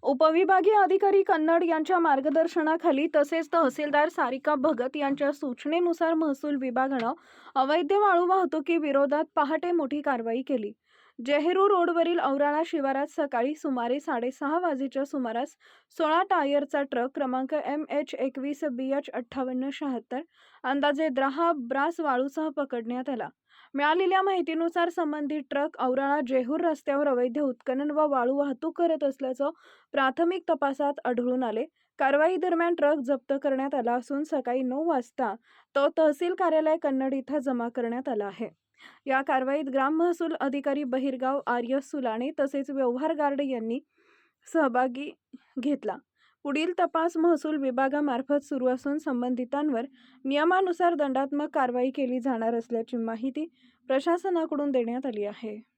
उपविभागीय अधिकारी कन्नड यांच्या मार्गदर्शनाखाली तसेच तहसीलदार सारिका भगत यांच्या सूचनेनुसार महसूल विभागानं अवैध वाळू वाहतुकीविरोधात पहाटे मोठी कारवाई केली. जेहरू रोडवरील औराळा शिवारात सकाळी सुमारे 6:30 वाजेच्या सुमारास 16 टायरचा ट्रक क्रमांक MH21BH5876 अंदाजे 10 ब्रास वाळूसह पकडण्यात आला. मिळालेल्या माहितीनुसार संबंधित ट्रक औराळा जेहूर रस्त्यावर अवैध उत्खनन व वाळू वाहतूक करत असल्याचं प्राथमिक तपासात आढळून आले. कारवाई दरम्यान ट्रक जप्त करण्यात आला असून सकाळी 9 वाजता तो तहसील कार्यालय कन्नड इथं जमा करण्यात आला आहे. या कारवाईत ग्राम महसूल अधिकारी बहिरगाव आर्य सुलाणे तसेच व्यवहार गार्ड यांनी सहभागी घेतला. पुढील तपास महसूल विभागामार्फत सुरू असून संबंधितांवर नियमानुसार दंडात्मक कारवाई केली जाणार असल्याची माहिती प्रशासनाकडून देण्यात आली आहे.